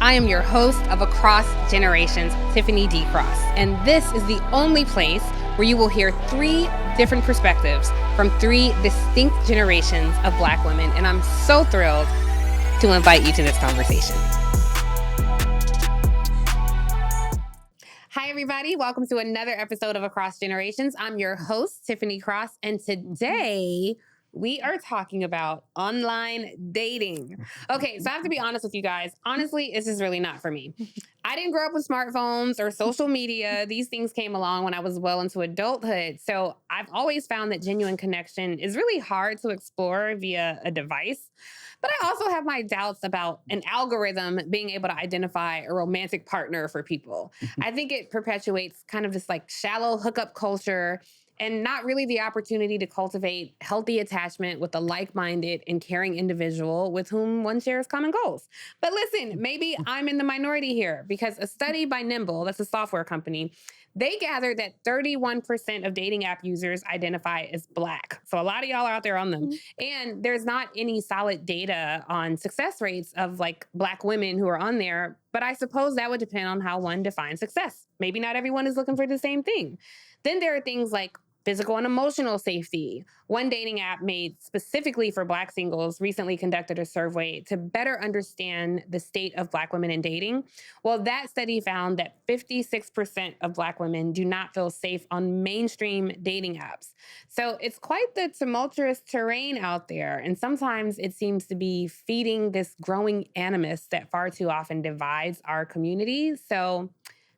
I am your host of Across Generations, Tiffany D. Cross, and this is the only place where you will hear 3 different perspectives from 3 distinct generations of Black women, and I'm so thrilled to invite you to this conversation. Hi, everybody. Welcome to another episode of Across Generations. I'm your host, Tiffany Cross, and today we are talking about online dating. Okay, so I have to be honest with you guys. Honestly, this is really not for me. I didn't grow up with smartphones or social media. These things came along when I was well into adulthood. So I've always found that genuine connection is really hard to explore via a device. But I also have my doubts about an algorithm being able to identify a romantic partner for people. I think it perpetuates kind of this like shallow hookup culture and not really the opportunity to cultivate healthy attachment with a like-minded and caring individual with whom one shares common goals. But listen, maybe I'm in the minority here because a study by Nimble, that's a software company, they gathered that 31% of dating app users identify as Black. So a lot of y'all are out there on them. And there's not any solid data on success rates of like Black women who are on there. But I suppose that would depend on how one defines success. Maybe not everyone is looking for the same thing. Then there are things like physical and emotional safety. One dating app made specifically for Black singles recently conducted a survey to better understand the state of Black women in dating. Well, that study found that 56% of Black women do not feel safe on mainstream dating apps. So it's quite the tumultuous terrain out there. And sometimes it seems to be feeding this growing animus that far too often divides our communities. So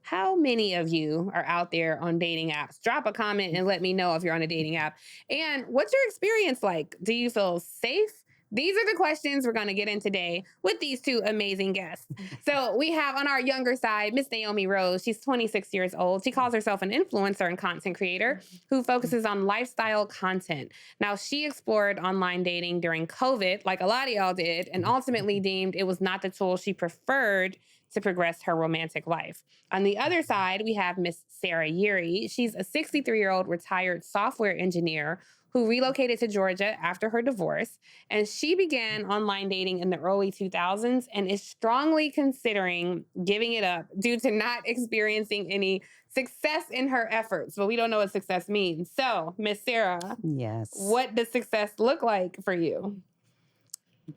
how many of you are out there on dating apps? Drop a comment and let me know if you're on a dating app. And what's your experience like? Do you feel safe? These are the questions we're going to get in today with these 2 amazing guests. So we have on our younger side, Miss Naomi Rose. She's 26 years old. She calls herself an influencer and content creator who focuses on lifestyle content. Now, she explored online dating during COVID, like a lot of y'all did, and ultimately deemed it was not the tool she preferred to progress her romantic life. On the other side, we have Miss Sarah Yeary. She's a 63-year-old retired software engineer who relocated to Georgia after her divorce. And she began online dating in the early 2000s and is strongly considering giving it up due to not experiencing any success in her efforts. But we don't know what success means. So, Miss Sarah, yes, what does success look like for you?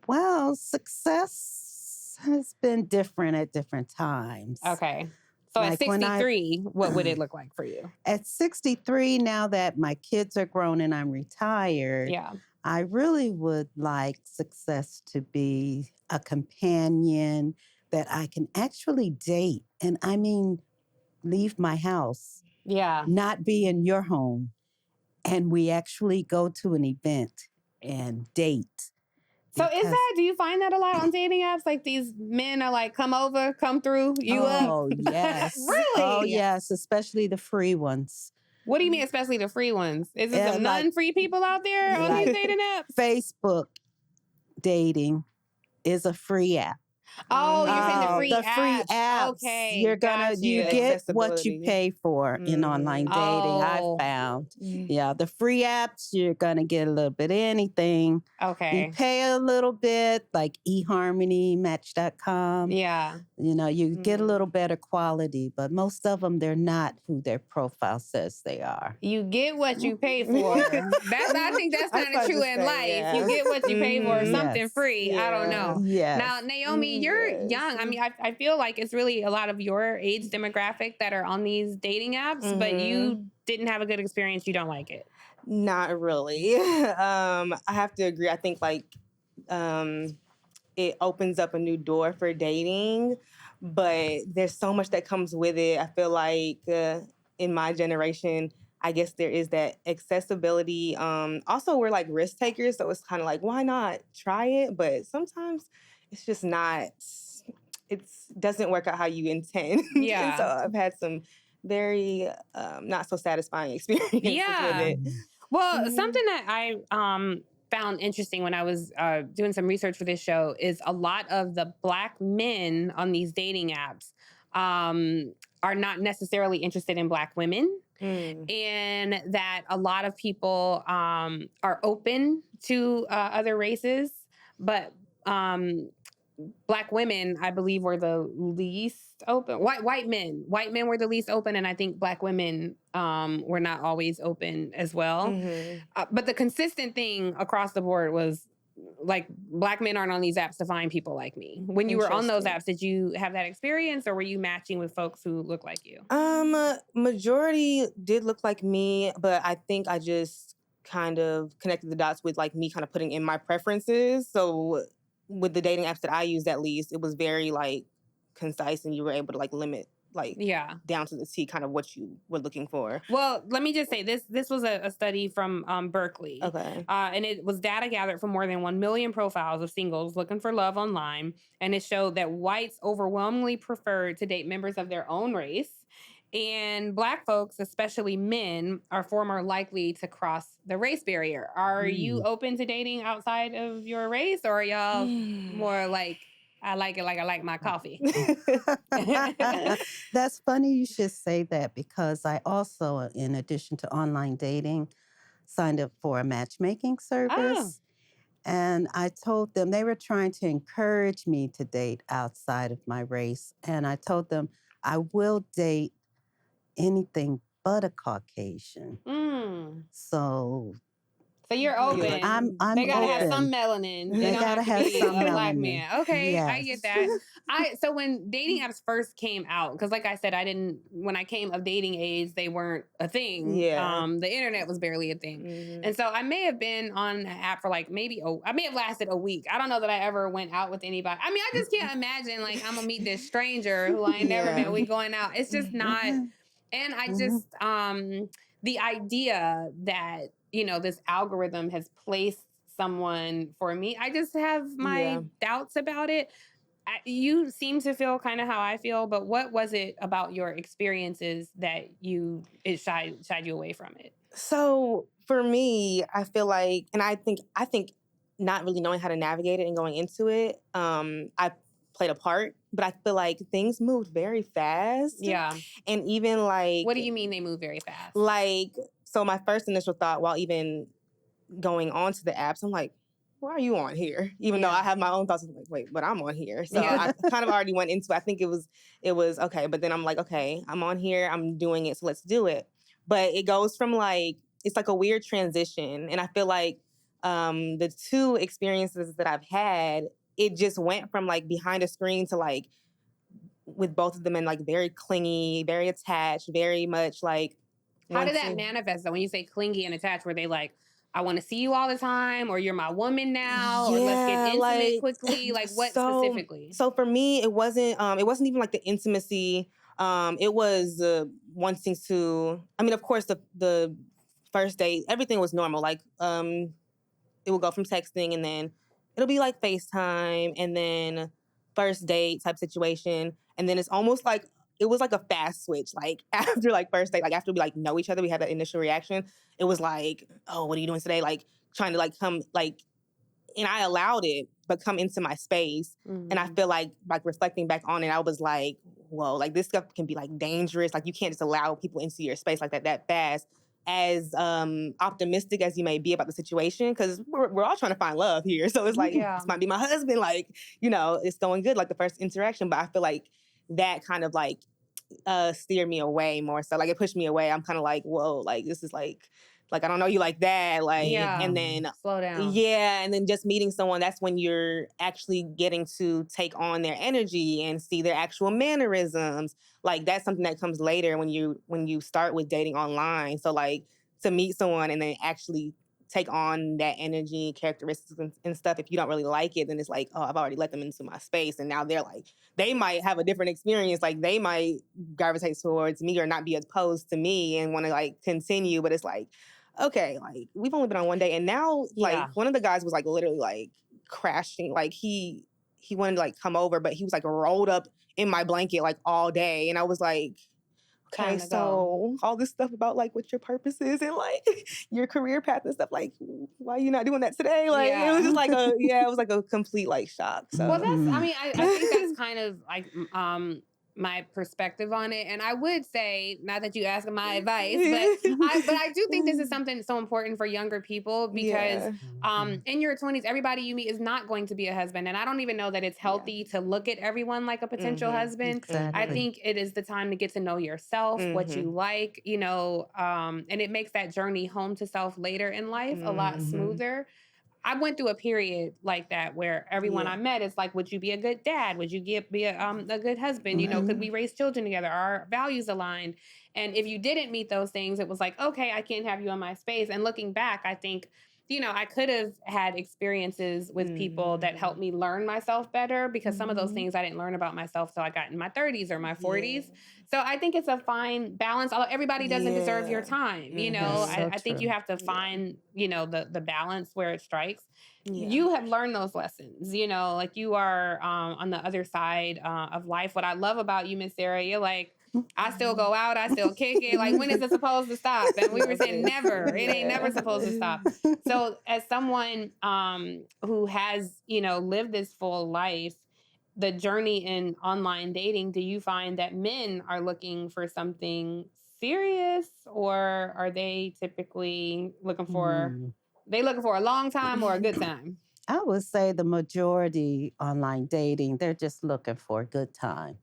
Well, success has been different at different times. Okay. So like at 63, what would it look like for you? At 63, now that my kids are grown and I'm retired, I really would like success to be a companion that I can actually date. And I mean, leave my house. Not be in your home. And we actually go to an event and date. So do you find that a lot on dating apps? Like these men are like, come over, come through, up? Oh, yes. Really? Oh, yes, especially the free ones. What do you mean, especially the free ones? Is there some non-free people out there on these dating apps? Facebook dating is a free app. Oh, you're saying the free apps. Okay, you get what you pay for in online dating, I've found. Yeah, the free apps, you're going to get a little bit of anything. Okay. You pay a little bit, like eHarmony, Match.com. Yeah. You know, you get a little better quality, but most of them, they're not who their profile says they are. You get what you pay for. I think that's kind of true in life. Yeah. You get what you pay for. Something free. Yeah. I don't know. Yes. Now, Naomi, you're young. I mean, I feel like it's really a lot of your age demographic that are on these dating apps, but you didn't have a good experience. You don't like it. Not really. I have to agree. I think it opens up a new door for dating, but there's so much that comes with it. I feel like in my generation, I guess there is that accessibility. Also, we're like risk takers, so it's kind of like, why not try it? But sometimes it's just not. It doesn't work out how you intend. Yeah. And so I've had some very not so satisfying experiences with it. Well, something that I found interesting when I was doing some research for this show is a lot of the Black men on these dating apps are not necessarily interested in Black women. And that a lot of people are open to other races, but Black women, I believe, were the least open. White men were the least open, and I think Black women were not always open as well. But the consistent thing across the board was like Black men aren't on these apps to find people like me. When you were on those apps, did you have that experience, or were you matching with folks who look like you? Majority did look like me, but I think I just kind of connected the dots with like me kind of putting in my preferences. So with the dating apps that I used, at least, it was very like concise, and you were able to like limit like down to the T kind of what you were looking for. Well, let me just say this was a study from Berkeley. Okay. And it was data gathered from more than 1 million profiles of singles looking for love online. And it showed that whites overwhelmingly preferred to date members of their own race. And Black folks, especially men, are far more likely to cross the race barrier. Are you open to dating outside of your race, or are y'all more like, I like it like I like my coffee? That's funny you should say that, because I also, in addition to online dating, signed up for a matchmaking service. And I told them, they were trying to encourage me to date outside of my race. And I told them, I will date anything but a Caucasian. So you're open. I'm they gotta open. have some melanin. They gotta have some a melanin. Black man. Okay, Yes. I get that. So when dating apps first came out, because like I said, when I came of dating age, they weren't a thing. The internet was barely a thing. And so I may have been on an app for like I may have lasted a week. I don't know that I ever went out with anybody. I mean, I just can't imagine like I'm gonna meet this stranger who I ain't never met. We going out. It's just not. And I just the idea that, you know, this algorithm has placed someone for me, I just have my doubts about it. You seem to feel kind of how I feel, but what was it about your experiences that it shied you away from it? So for me, I feel like, and I think not really knowing how to navigate it and going into it, I played a part, but I feel like things moved very fast. Yeah. And even like... What do you mean they move very fast? Like, so my first initial thought while even going onto the apps, I'm like, why are you on here? Even though I have my own thoughts, I'm like, wait, but I'm on here. So I kind of already went into it. I think it was okay. But then I'm like, okay, I'm on here, I'm doing it, so let's do it. But it goes from like, it's like a weird transition. And I feel like the two experiences that I've had, it just went from like behind a screen to like with both of them and like very clingy, very attached, very much like... How did that manifest though? When you say clingy and attached, were they like, I want to see you all the time, or you're my woman now, or let's get intimate quickly? Like what specifically? So for me, it wasn't even like the intimacy. It was wanting to, I mean, of course, the first date, everything was normal. Like, it will go from texting, and then it'll be like FaceTime, and then first date type situation. And then it's almost like, it was like a fast switch. Like after like first date, like after we like know each other, we had that initial reaction. It was like, oh, what are you doing today? Like trying to like come like, and I allowed it, but come into my space. And I feel like reflecting back on it, I was like, whoa, like this stuff can be like dangerous. Like you can't just allow people into your space like that fast. As optimistic as you may be about the situation, because we're all trying to find love here. So it's like, this might be my husband, like, you know, it's going good, like the first interaction. But I feel like that kind of like steered me away more. So like it pushed me away. I'm kind of like, whoa, like this is like I don't know you like that. Like, and then slow down. Yeah. And then just meeting someone, that's when you're actually getting to take on their energy and see their actual mannerisms. Like that's something that comes later when you start with dating online. So like to meet someone and then actually take on that energy, characteristics and stuff. If you don't really like it, then it's like, oh, I've already let them into my space. And now they're like, they might have a different experience. Like they might gravitate towards me or not be opposed to me and want to like continue. But it's like, okay, like we've only been on one day. And now like one of the guys was like literally like crashing. Like he wanted to like come over, but he was like rolled up in my blanket like all day. And I was like, okay, so all this stuff about like what your purpose is and like your career path and stuff, like why are you not doing that today? Like it was just like it was like a complete like shock. So well, that's I mean, I think that's kind of like my perspective on it. And I would say, not that you ask my advice, but I do think this is something so important for younger people because in your 20s, everybody you meet is not going to be a husband. And I don't even know that it's healthy to look at everyone like a potential husband. Exactly. I think it is the time to get to know yourself, what you like, and it makes that journey home to self later in life a lot smoother. I went through a period like that where everyone I met is like, would you be a good dad? Would you be a good husband? Could we raise children together? Are our values aligned? And if you didn't meet those things, it was like, okay, I can't have you in my space. And looking back, I think, I could have had experiences with people that helped me learn myself better because some of those things I didn't learn about myself till I got in my 30s or my 40s. So I think it's a fine balance. Although everybody doesn't deserve your time. I think you have to find, the balance where it strikes. Yeah. You have learned those lessons, like you are on the other side of life. What I love about you, Miss Sarah, you're like, I still go out, I still kick it. Like, when is it supposed to stop? And we were saying never. It ain't never supposed to stop. So as someone who has, lived this full life, the journey in online dating, do you find that men are looking for something serious, or are they typically looking for a long time or a good time? I would say the majority online dating, they're just looking for a good time.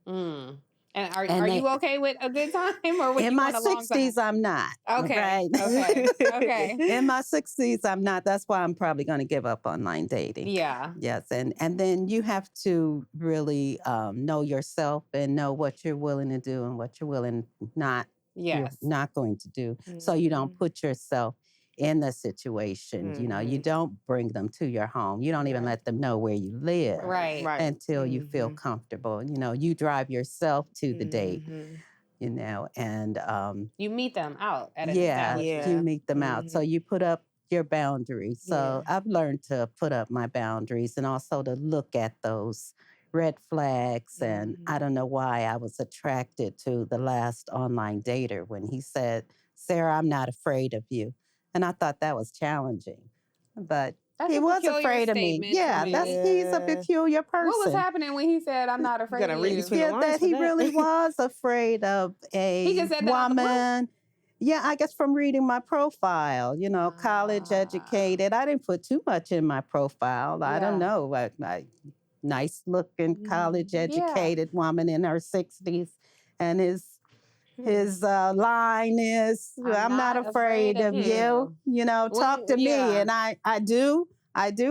And are you okay with a good time, or would in you my want a long 60s, time? I'm not. Okay. Right? Okay. In my 60s, I'm not. That's why I'm probably going to give up online dating. Yeah. Yes. And then you have to really know yourself and know what you're willing to do and what you're willing you're not going to do. So you don't put yourself in the situation. You don't bring them to your home. You don't even let them know where you live until you feel comfortable. You drive yourself to the date, and you meet them out at an establishment. You meet them out. So you put up your boundaries. So I've learned to put up my boundaries and also to look at those red flags. And I don't know why I was attracted to the last online dater when he said, "Sarah, I'm not afraid of you." And I thought that was challenging, but he was afraid of me. Yeah, he's a peculiar person. What was happening when he said, "I'm not afraid of you"? That he really was afraid of a woman. Yeah, I guess from reading my profile, college educated. I didn't put too much in my profile. I don't know. I nice looking college educated woman in her 60s, and his line is, I'm not afraid of you. Talk to me. And I do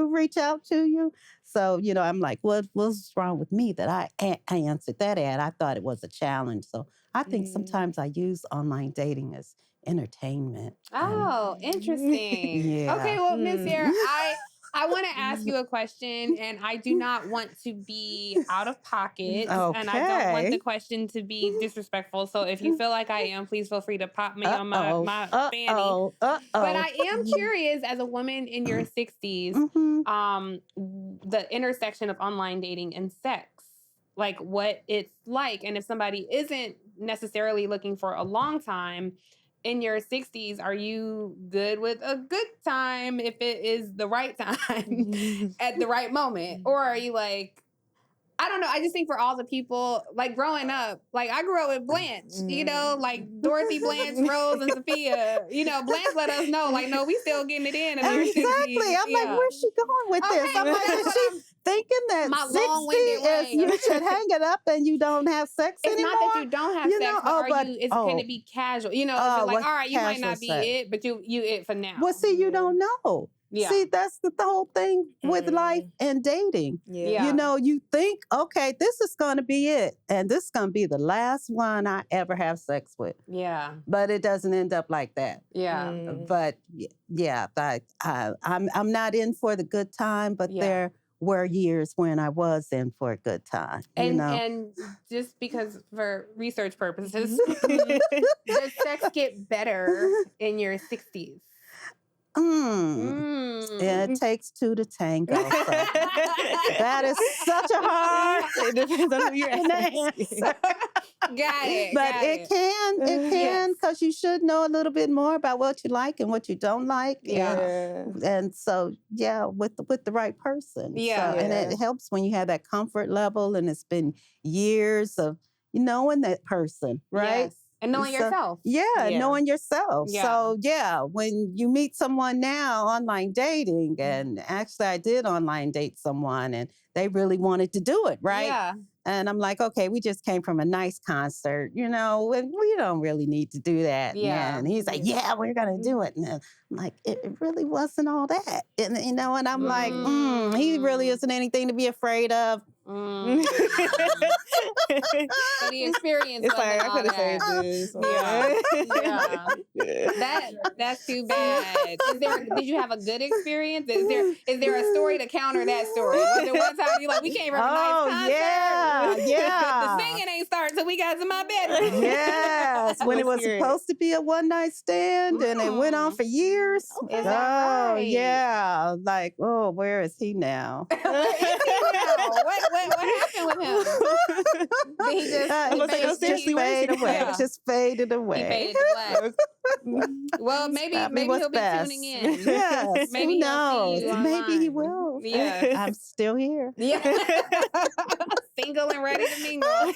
reach out to you. So, I'm like, what's wrong with me that I answered that ad? I thought it was a challenge. So I think sometimes I use online dating as entertainment. Oh, interesting. Yeah. Okay, well, Miss Sarah, I want to ask you a question, and I do not want to be out of pocket, and I don't want the question to be disrespectful. So if you feel like I am, please feel free to pop me on my fanny. But I am curious, as a woman in your 60s, the intersection of online dating and sex, like what it's like, and if somebody isn't necessarily looking for a long time, in your 60s, are you good with a good time if it is the right time at the right moment? Or are you like, I don't know. I just think for all the people, like growing up, like I grew up with Blanche, like Dorothy, Blanche, Rose, and Sophia. Blanche let us know, like, no, we still getting it in. Exactly. I'm like, where's she going with this? I'm like, is she thinking that my 60 is you should hang it up and you don't have sex anymore? It's not that you don't have sex, but can it be casual? It's like, all right, you might not be it, but you it for now. Well, see, you don't know. Yeah. See, that's the whole thing with life and dating. Yeah. You think, okay, this is going to be it. And this is going to be the last one I ever have sex with. Yeah. But it doesn't end up like that. Yeah. But yeah, I'm not in for the good time, but there were years when I was in for a good time. And just because for research purposes, does sex get better in your 60s? It takes two to tango. So. That is such a hard. It depends on who you're asking. Got it. But it can, because you should know a little bit more about what you like and what you don't like. Yeah. And so, with the right person. Yeah. So, and it helps when you have that comfort level, and it's been years of knowing that person, right? Yes. And knowing yourself. Yeah, knowing yourself. Yeah. So, when you meet someone now, online dating, and actually I did online date someone and they really wanted to do it, right? Yeah. And I'm like, okay, we just came from a nice concert, and we don't really need to do that. Yeah. And he's like, yeah, we're going to do it. And I'm like, it really wasn't all that. And, and I'm like, he really isn't anything to be afraid of. So the experience. It's like I could have said this. That's too bad. Did you have a good experience? Is there a story to counter that story? Was there one time you like, we came from a nice concert? Yeah. The singing ain't starting till we got to my bedroom. Yes, when it was supposed to be a one night stand and it went on for years. Okay. Is that right? Yeah. Like, where is he now? What happened with him? Did he just fade away? Yeah. Just faded away. He faded to black. Well, maybe he'll be tuning in. Yes, maybe who knows? Maybe he online. will. Yeah. I'm still here. Yeah. Single and ready to mingle.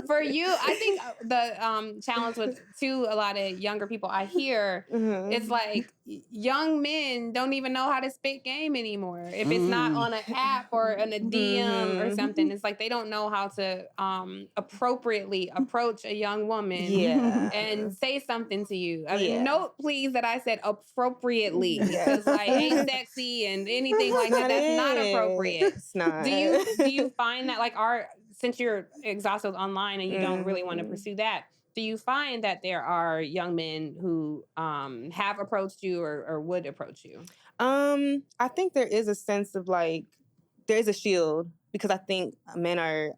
For you, I think the challenge with a lot of younger people I hear, it's like young men don't even know how to spit game anymore. If it's not on an app or in a DM or something, it's like they don't know how to appropriately approach a young woman and say something to you. Note, please, that I said appropriately, because like ain't sexy and anything like that. That's not appropriate. It's not. Do you find that like since you're exhausted online and you don't really want to pursue that, do you find that there are young men who have approached you or would approach you? I think there is a sense of like, there is a shield, because I think men are,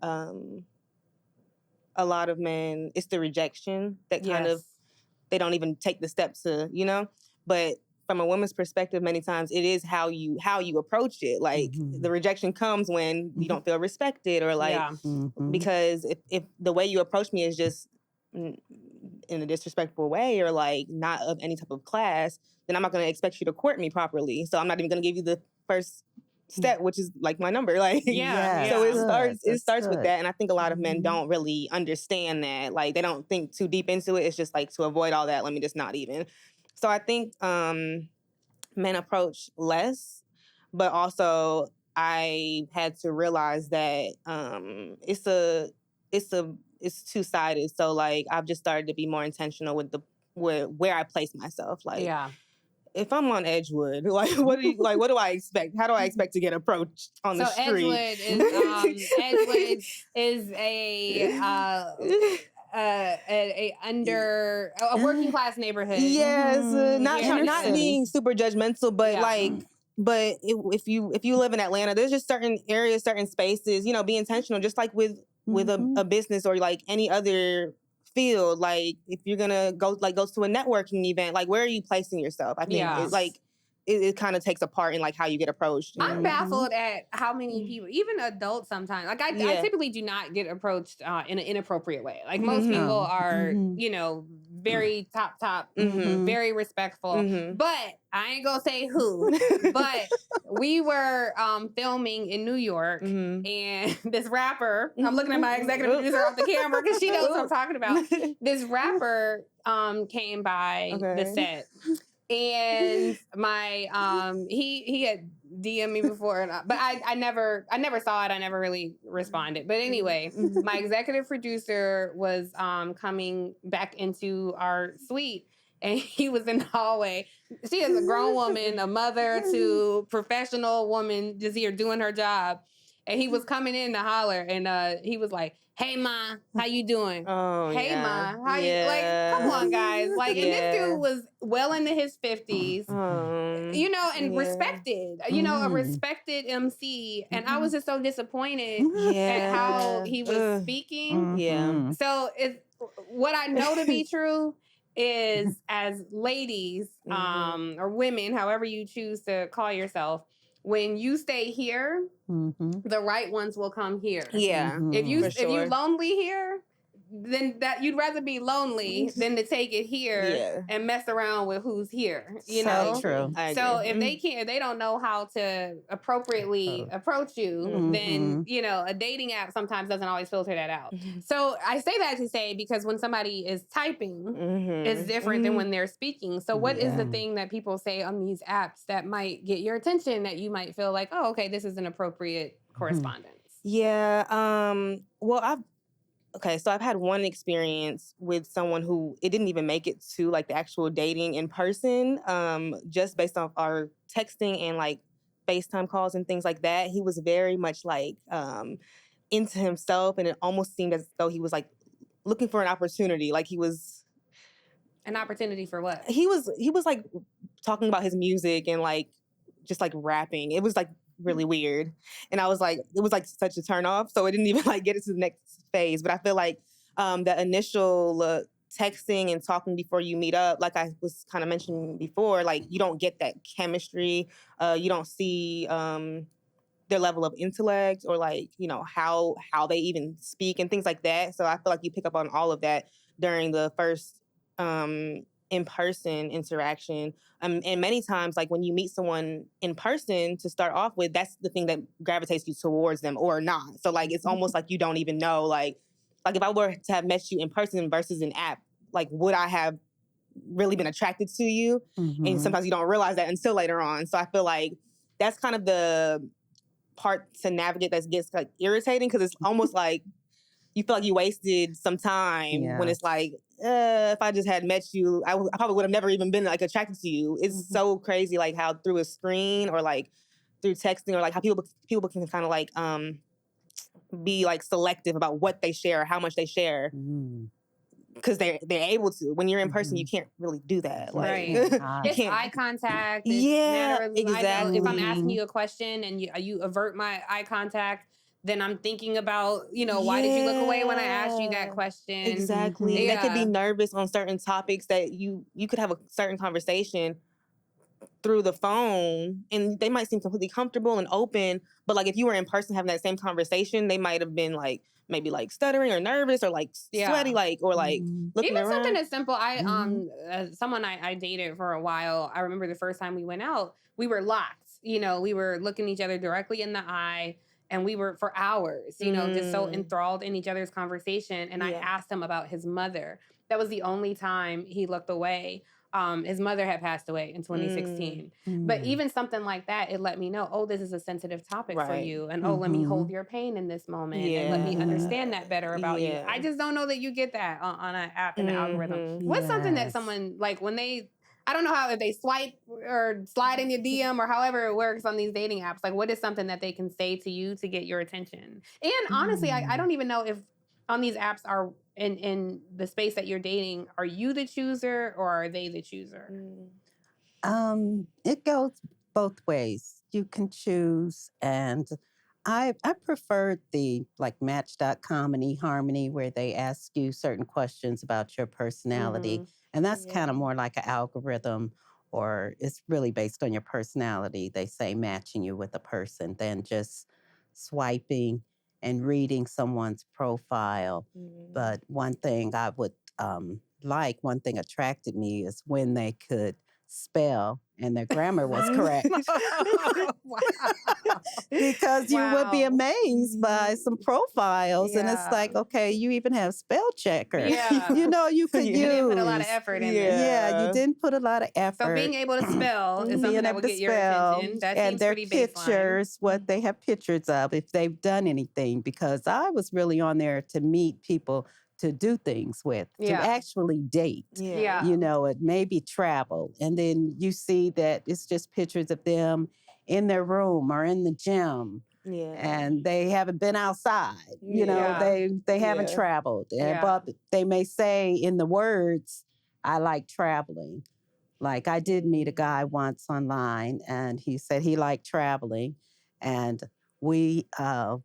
a lot of men, it's the rejection that kind of, they don't even take the steps to, but from a woman's perspective, many times it is how you approach it. Like the rejection comes when you don't feel respected, or like, because if the way you approach me is just in a disrespectful way, or like not of any type of class, then I'm not going to expect you to court me properly. So I'm not even going to give you the first step, which is like my number. Like, so it starts with that. And I think a lot of men don't really understand that. Like, they don't think too deep into it. It's just like, to avoid all that, let me just not even. So I think men approach less, but also I had to realize that it's two-sided. So like, I've just started to be more intentional with where I place myself. Like, if I'm on Edgewood, like what do I expect? How do I expect to get approached on the street? Edgewood is a working class neighborhood. Yes, not being super judgmental, but but if you live in Atlanta, there's just certain areas, certain spaces. Be intentional, just like with a business or like any other field. Like, if you're gonna go to a networking event, like, where are you placing yourself? I think it's like it kind of takes a part in like how you get approached. I'm baffled at how many people, even adults sometimes, like I typically do not get approached in an inappropriate way. Like most people are, very top, very respectful. But I ain't gonna say who, but we were filming in New York, and this rapper, I'm looking at my executive producer off the camera because she knows what I'm talking about. This rapper came by the set. And my he had DM'd me before, but I never saw it. I never really responded. But anyway, my executive producer was coming back into our suite, and he was in the hallway. She is a grown woman, a mother to professional woman, just here doing her job. And he was coming in to holler, and he was like, "Hey ma, how you doing? Oh, hey ma, how you?" Like, come on, guys. Like, and this dude was well into his 50s, and respected. A respected MC. And I was just so disappointed at how he was speaking. Yeah. So what I know to be true is, as ladies, or women, however you choose to call yourself, when you stay here, the right ones will come here. Yeah. If you lonely here, then that you'd rather be lonely than to take it here and mess around with who's here, you know? True. So if they don't know how to appropriately approach you, then, you know, a dating app sometimes doesn't always filter that out. So I say that to say, because when somebody is typing, it's different than when they're speaking. So what is the thing that people say on these apps that might get your attention, that you might feel like, oh, okay, this is an appropriate correspondence? So I've had one experience with someone who it didn't even make it to like the actual dating in person, just based off our texting and like FaceTime calls and things like that. He was very much like into himself, and it almost seemed as though he was like looking for an opportunity. Like he was an opportunity for what? He was like talking about his music and like just like rapping. It was like really weird. And I was like, it was like such a turn off. So it didn't even like get it to the next phase. But I feel like the initial texting and talking before you meet up, like I was kind of mentioning before, like you don't get that chemistry. You don't see their level of intellect, or like, you know, how they even speak and things like that. So I feel like you pick up on all of that during the first in-person interaction. And many times, like when you meet someone in person to start off with, that's the thing that gravitates you towards them or not. So like, it's almost like you don't even know, like if I were to have met you in person versus an app, like would I have really been attracted to you? And sometimes you don't realize that until later on. So I feel like that's kind of the part to navigate that gets like irritating, because it's almost like you feel like you wasted some time when it's like, if I just had met you, I probably would have never even been like attracted to you. It's so crazy, like how through a screen or like through texting, or like how people can kind of like be like selective about what they share or how much they share. Because they're able to. When you're in person, you can't really do that. Like, it's eye contact. It's exactly. If I'm asking you a question and you avert my eye contact, then I'm thinking about, you know, why did you look away when I asked you that question? Exactly. They could be nervous on certain topics that you could have a certain conversation through the phone, and they might seem completely comfortable and open, but like if you were in person having that same conversation, they might have been like maybe like stuttering or nervous or like sweaty, like, or like looking even around. Something as simple. Someone I dated for a while, I remember the first time we went out, we were locked. You know, we were looking each other directly in the eye, and we were for hours, you know, just so enthralled in each other's conversation. And I asked him about his mother. That was the only time he looked away. His mother had passed away in 2016. But even something like that, it let me know, oh, this is a sensitive topic for you. And oh, let me hold your pain in this moment. And let me understand that better about you. I just don't know that you get that on an app and an algorithm. What's something that someone, like when they, I don't know how, if they swipe or slide in your DM or however it works on these dating apps, like what is something that they can say to you to get your attention? And honestly, I don't even know if on these apps are in the space that you're dating, are you the chooser or are they the chooser? It goes both ways. You can choose, and I preferred the like Match.com and eHarmony, where they ask you certain questions about your personality. And that's kind of more like an algorithm, or it's really based on your personality. They say matching you with a person than just swiping and reading someone's profile. But one thing I would one thing attracted me is when they could spell and their grammar was correct. Because you would be amazed by some profiles, and it's like, okay, you even have spell checker. You know, you could use. You didn't put a lot of effort in there. Yeah, you didn't put a lot of effort. So being able to spell is something that will get your attention. That and seems their pretty pictures, what they have pictures of, if they've done anything. Because I was really on there to meet people to do things with, to actually date. You know, it maybe travel. And then you see that it's just pictures of them in their room or in the gym. And they haven't been outside. You know, they haven't traveled. But they may say in the words, I like traveling. Like I did meet a guy once online, and he said he liked traveling. And we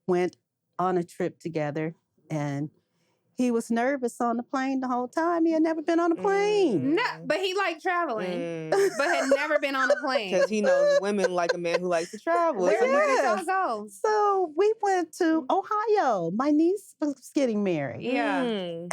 went on a trip together, and he was nervous on the plane the whole time. He had never been on a plane. No, but he liked traveling, but had never been on a plane. Because he knows women like a man who likes to travel. Where did y'all Yes. go? So we went to Ohio. My niece was getting married. Yeah. And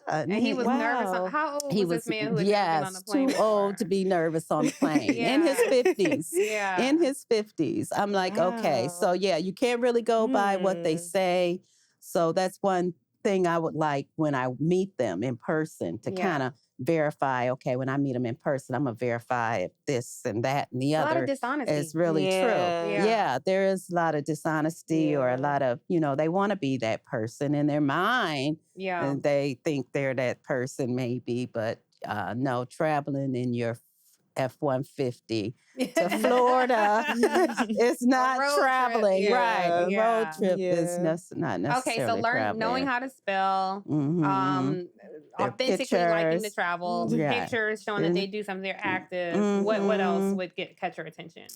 And he was nervous. Wow. How old He was this man who had never been on a plane? too old to be nervous on the plane. In his 50s. Yeah. In his 50s. I'm like, okay, so yeah, you can't really go by what they say. So that's one thing I would like when I meet them in person to kind of verify, okay, when I meet them in person, I'm going to verify if this and that and the a other lot of dishonesty. is really true. Yeah, there is a lot of dishonesty or a lot of, they want to be that person in their mind. Yeah. And they think they're that person maybe, but no, traveling in your F-150 to Florida is not traveling. Right. A road trip is not necessarily okay, so knowing how to spell, authentically liking to travel, pictures showing that they do something, they're active. What else would catch your attention?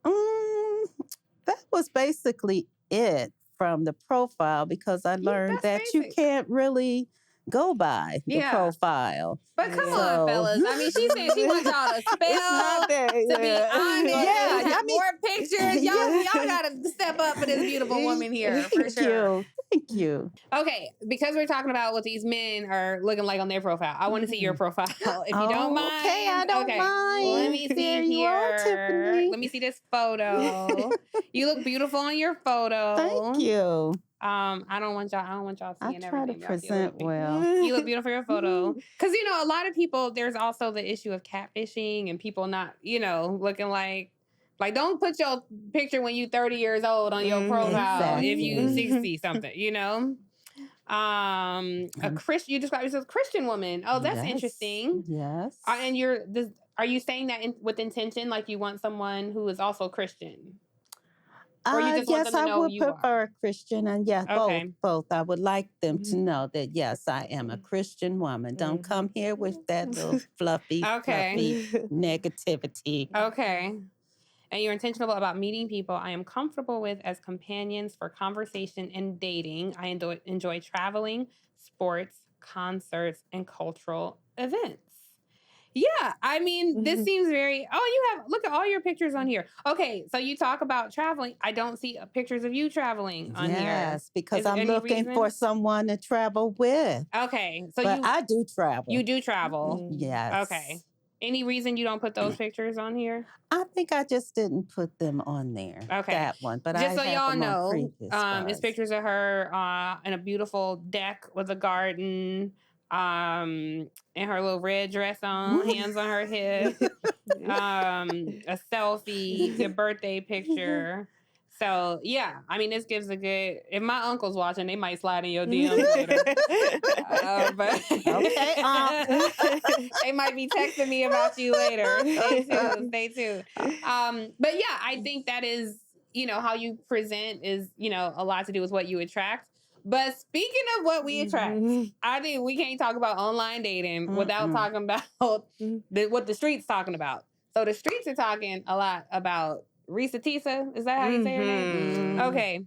That was basically it from the profile because I learned that you can't really go by the profile. But come on, fellas. I mean, she said she wants y'all to spell, to be honest, have more pictures. Y'all got to step up for this beautiful woman here, for sure. Thank you. Okay, because we're talking about what these men are looking like on their profile, I want to see your profile, if you don't mind. Okay, I don't mind. Let me see here. Tiffany. Let me see this photo. You look beautiful on your photo. Thank you. I don't want y'all seeing everything. I try to present well. You look beautiful for your photo. Because, a lot of people, there's also the issue of catfishing and people not, looking like don't put your picture when you 30 years old on your profile if you 60 something, you described yourself as a Christian woman. Oh, that's interesting. Yes. And are you saying that with intention, like you want someone who is also Christian? Or you just want them to know I would you prefer a Christian, and both. I would like them to know that yes, I am a Christian woman. Don't come here with that little fluffy negativity. Okay. And you're intentional about meeting people I am comfortable with as companions for conversation and dating. I enjoy traveling, sports, concerts, and cultural events. Yeah, I mean, this seems very... look at all your pictures on here. Okay, so you talk about traveling. I don't see pictures of you traveling on here. Yes, because I'm looking for someone to travel with. Okay, but I do travel. You do travel? Yes. Okay. Any reason you don't put those pictures on here? I think I just didn't put them on there. Okay. That one. But just I so y'all know, it's pictures of her in a beautiful deck with a garden, and her little red dress on, hands on her hip, a selfie, your birthday picture. So, yeah, I mean, this gives a good... If my uncle's watching, they might slide in your DMs later. But they might be texting me about you later. Stay tuned. But, yeah, I think that is, how you present is, a lot to do with what you attract. But speaking of what we attract, I think we can't talk about online dating without talking about what the streets talking about. So the streets are talking a lot about Risa Tisa. Is that how you say her name? Okay.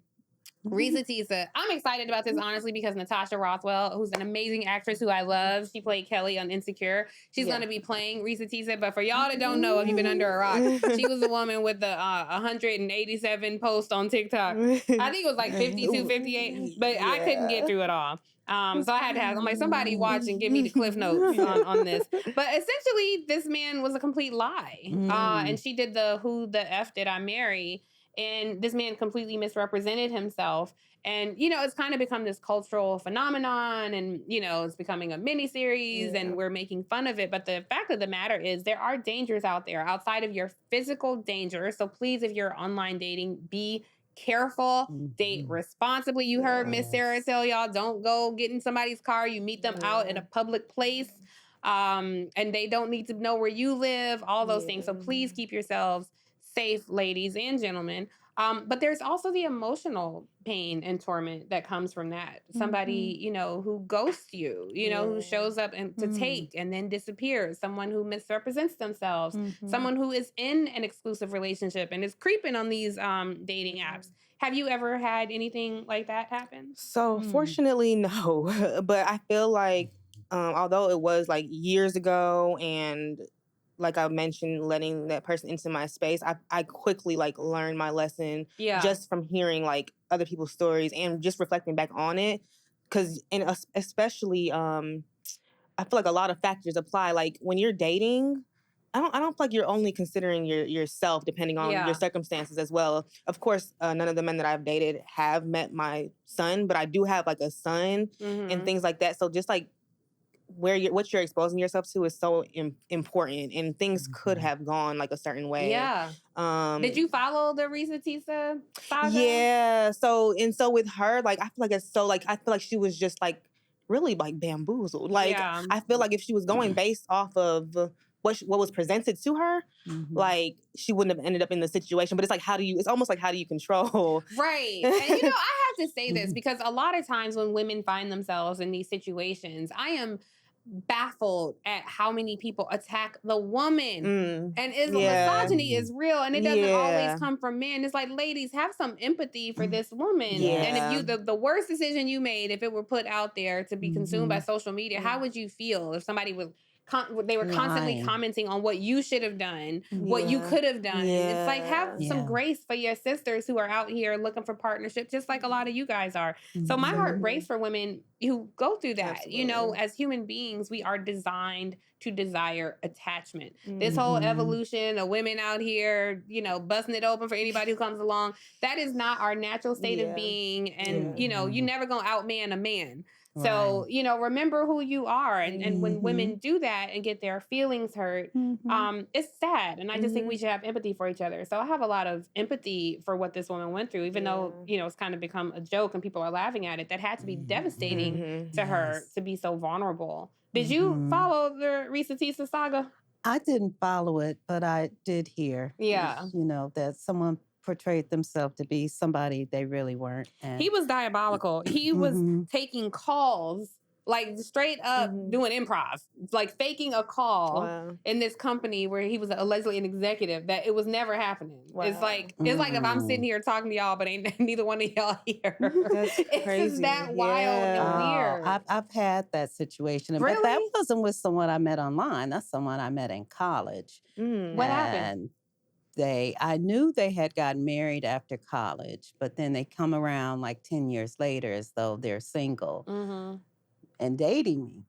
Risa Tisa. I'm excited about this, honestly, because Natasha Rothwell, who's an amazing actress who I love, she played Kelly on Insecure. She's going to be playing Risa Tisa. But for y'all that don't know, if you've been under a rock, she was the woman with the 187 posts on TikTok. I think it was like 52, 58, but I couldn't get through it all. So I had to have, I'm like, somebody watch and give me the cliff notes on this. But essentially, this man was a complete lie. And she did the Who the F Did I Marry? And this man completely misrepresented himself. And, it's kind of become this cultural phenomenon and, it's becoming a miniseries and we're making fun of it. But the fact of the matter is there are dangers out there outside of your physical danger. So please, if you're online dating, be careful, date responsibly. You heard Miss Sarah tell y'all, don't go get in somebody's car. You meet them out in a public place. And they don't need to know where you live, all those things. So please keep yourselves safe, ladies and gentlemen. But there's also the emotional pain and torment that comes from that. Somebody, who ghosts you, who shows up to take and then disappears. Someone who misrepresents themselves. Someone who is in an exclusive relationship and is creeping on these dating apps. Have you ever had anything like that happen? So fortunately, no. But I feel like although it was like years ago, and like I mentioned, letting that person into my space, I quickly like learned my lesson just from hearing like other people's stories and just reflecting back on it. Because especially I feel like a lot of factors apply. Like when you're dating, I don't feel like you're only considering yourself depending on your circumstances as well. Of course, none of the men that I've dated have met my son, but I do have like a son and things like that. So just like what you're exposing yourself to is so important, and things could have gone like a certain way. Yeah. Did you follow the Risa Tisa saga? Yeah. So with her, like I feel like it's so like I feel like she was just like really like bamboozled. Like I feel like if she was going based off of what was presented to her, like she wouldn't have ended up in the situation. But it's like it's almost like how do you control? Right. And I have to say this because a lot of times when women find themselves in these situations, I am baffled at how many people attack the woman. And misogyny is real, and it doesn't always come from men. It's like, ladies, have some empathy for this woman. And if you the worst decision you made, if it were put out there to be consumed by social media, how would you feel if somebody was they were constantly commenting on what you should have done, what you could have done? It's like, have some grace for your sisters who are out here looking for partnership, just like a lot of you guys are. So my heart breaks for women who go through that. Absolutely. As human beings, we are designed to desire attachment. This whole evolution of women out here, busting it open for anybody who comes along, that is not our natural state of being. And, you're never going to outman a man. So, remember who you are. And when women do that and get their feelings hurt, it's sad. And I just think we should have empathy for each other. So I have a lot of empathy for what this woman went through, even though, it's kind of become a joke and people are laughing at it. That had to be devastating to her to be so vulnerable. Did you follow the Risa Tisa saga? I didn't follow it, but I did hear, that someone portrayed themselves to be somebody they really weren't. And he was diabolical. He was taking calls, like straight up doing improv, like faking a call in this company where he was allegedly an executive that it was never happening. It's like if I'm sitting here talking to y'all, but ain't neither one of y'all here. It's crazy. just that wild and weird. I've had that situation, Really? but that wasn't with someone I met online. That's someone I met in college. What happened? I knew they had gotten married after college, but then they come around like 10 years later as though they're single and dating me.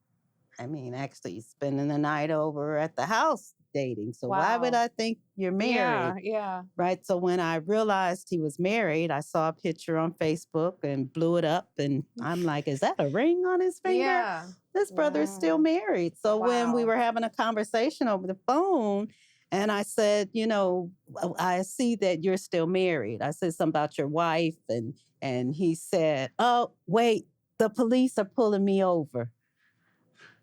I mean, actually spending the night over at the house dating. So why would I think you're married? Yeah. Right. So when I realized he was married, I saw a picture on Facebook and blew it up. And I'm like, is that a ring on his finger? Yeah. This brother's still married. So when we were having a conversation over the phone, and I said, I see that you're still married. I said something about your wife. And he said, oh, wait, the police are pulling me over.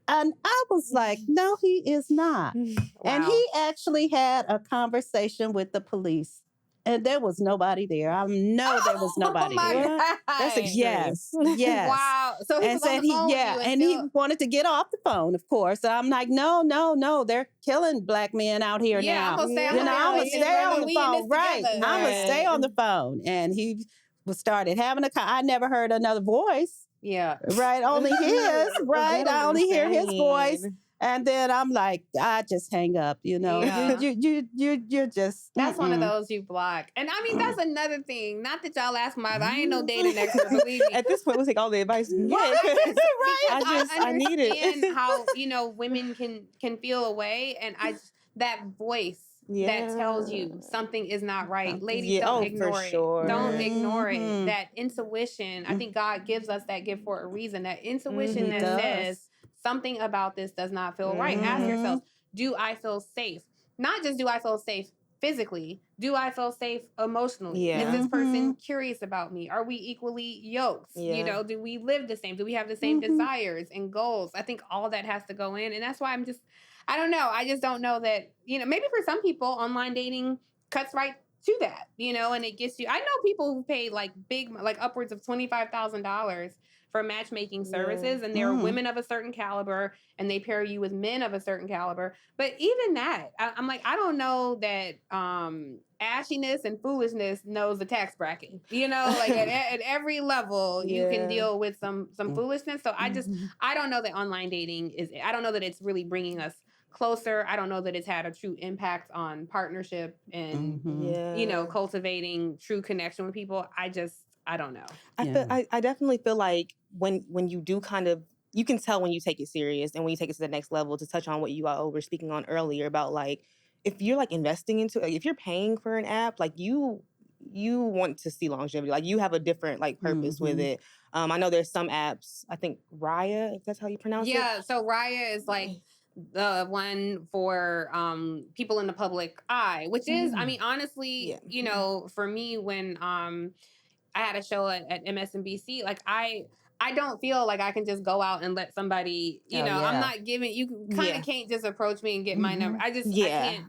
And I was like, no, he is not. And he actually had a conversation with the police. And there was nobody there. I know there was nobody there. God. That's extreme. Yes. Wow. So he was on the phone with you and he wanted to get off the phone, of course. And I'm like, no, they're killing black men out here now. I'm gonna stay I'm gonna stay on the phone, right? I'm gonna stay on the phone. And he started having I never heard another voice. Yeah. Right. Only his. Right. I only hear his voice. And then I'm like, I just hang up, You're just. That's one of those you block. And I mean, that's another thing. Not that y'all ask my, I ain't no dating expert, believe me. At this point, we'll take all the advice. Right. I need it. I understand how, women can feel a way. And that voice that tells you something is not right. Ladies, don't ignore it. Sure. Don't ignore it. That intuition, I think God gives us that gift for a reason. That intuition that says, something about this does not feel right. Ask yourself, do I feel safe? Not just do I feel safe physically, do I feel safe emotionally? Is this person curious about me? Are we equally yoked? Do we live the same? Do we have the same desires and goals? I think all that has to go in. And that's why I don't know. I just don't know that, maybe for some people, online dating cuts right to that, and it gets you. I know people who pay like upwards of $25,000 for matchmaking services, and they're women of a certain caliber, and they pair you with men of a certain caliber. But even that, I'm like, I don't know that ashiness and foolishness knows the tax bracket. You know, like at every level, you can deal with some foolishness. So I don't know that online dating I don't know that it's really bringing us closer. I don't know that it's had a true impact on partnership and, you know, cultivating true connection with people. I don't know. I definitely feel like when you do kind of, you can tell when you take it serious and when you take it to the next level, to touch on what you all were speaking on earlier about, like, if you're like investing into, like, if you're paying for an app, like you want to see longevity, like you have a different like purpose with it. I know there's some apps, I think Raya, if that's how you pronounce it. Yeah, so Raya is like the one for people in the public eye, which is, I mean, honestly, you know, for me, when I had a show at MSNBC, like I don't feel like I can just go out and let somebody, you know, I'm not giving, you kind of can't just approach me and get my number. I can't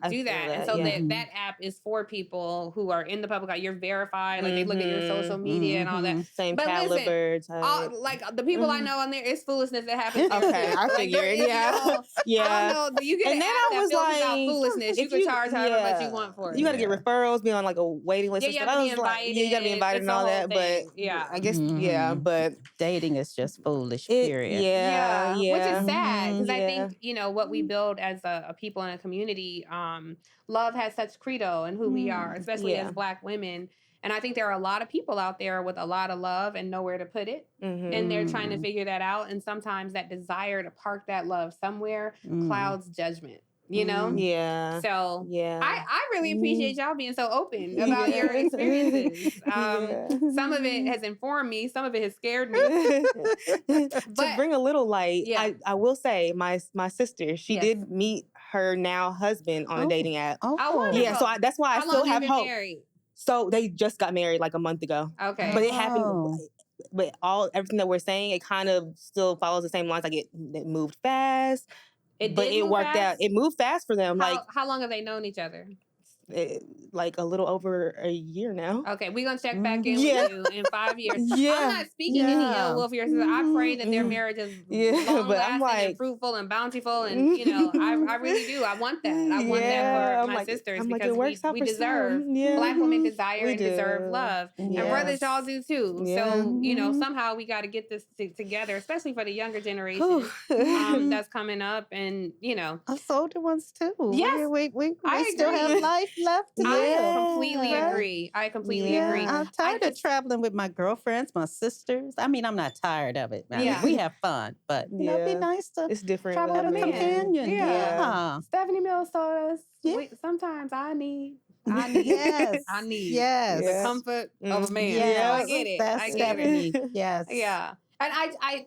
do that. And so that app is for people who are in the public eye. You're verified, like they look at your social media and all that. Same but caliber listen, like the people I know on there, it's foolishness that happens. Okay, I figured, I don't know. You get an app that filters out foolishness. You can charge however much you want for it. You got to get referrals, be on like a waiting list. You have to be invited. You got to be invited and all that. But I guess, but dating is just foolish, period. Which is sad, because I think, you know, what we build as a people in a community, love has such credo in who we are, especially as Black women. And I think there are a lot of people out there with a lot of love and nowhere to put it. And they're trying to figure that out. And sometimes that desire to park that love somewhere clouds judgment. You know? So I really appreciate y'all being so open about your experiences. Some of it has informed me. Some of it has scared me. To bring a little light, I will say my sister, she did meet her now husband on a dating app. Yeah, so that's why I still have hope. Married? So they just got married like a month ago. Okay. But it happened... But everything that we're saying, it kind of still follows the same lines. Like it moved fast. It worked out. It moved fast for them. How long have they known each other? Like a little over a year now. Okay, we're gonna check back in with you in 5 years. I'm not speaking any ill will for your sister. I pray that their marriage is long lasting and fruitful and bountiful, and you know, I really do. I want that. I want that for my sisters, because we deserve. Black women desire and deserve love, and brothers, y'all do too. So you know, somehow we got to get this together, especially for the younger generation that's coming up, and you know, us older ones too. Yes, we still have life left. I completely agree. I'm tired of traveling with my girlfriends, my sisters. I mean, I'm not tired of it. I mean, we have fun, but you know, it'd be nice to travel with a companion. Stephanie Mills told us, sometimes I need the comfort of a man. I get it. That's Stephanie. Yes. Yeah. And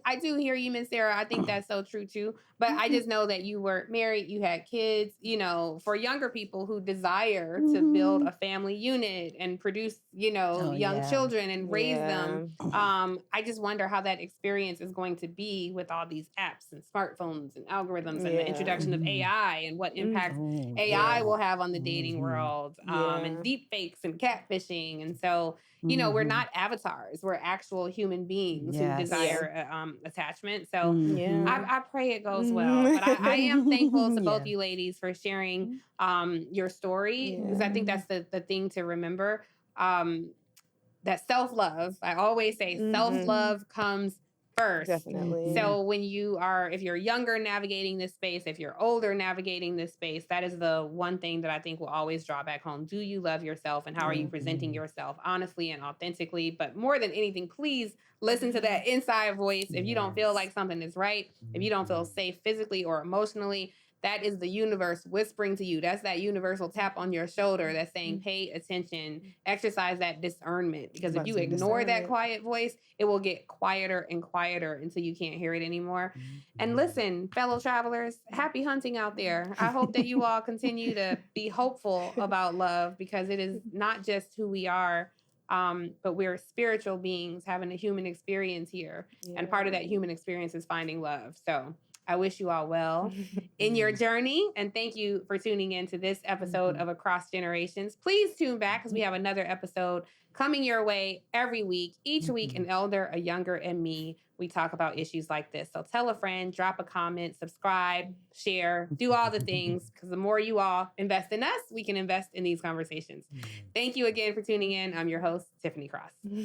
I do hear you, Miss Sarah. I think that's so true too. But I just know that you were married, you had kids, you know, for younger people who desire to build a family unit and produce, you know, young children and raise them. I just wonder how that experience is going to be with all these apps and smartphones and algorithms and the introduction of AI and what impact AI will have on the dating world, and deep fakes and catfishing. And so, you know, we're not avatars. We're actual human beings who desire attachment. So I pray it goes well. But I am thankful to both you ladies for sharing your story, because I think that's the thing to remember. That self-love, I always say self-love comes first. Definitely. So when if you're younger navigating this space, if you're older navigating this space, that is the one thing that I think will always draw back home. Do you love yourself, and how are you presenting yourself honestly and authentically? But more than anything, please listen to that inside voice. If you don't feel like something is right, if you don't feel safe physically or emotionally, that is the universe whispering to you. That's that universal tap on your shoulder that's saying, pay attention, exercise that discernment. Because if you ignore that quiet voice, it will get quieter and quieter until you can't hear it anymore. And listen, fellow travelers, happy hunting out there. I hope that you all continue to be hopeful about love, because it is not just who we are, but we're spiritual beings having a human experience here. And part of that human experience is finding love. So I wish you all well in your journey. And thank you for tuning in to this episode of Across Generations. Please tune back because we have another episode coming your way every week. Each week, an elder, a younger, and me, we talk about issues like this. So tell a friend, drop a comment, subscribe, share, do all the things, because the more you all invest in us, we can invest in these conversations. Thank you again for tuning in. I'm your host, Tiffany Cross.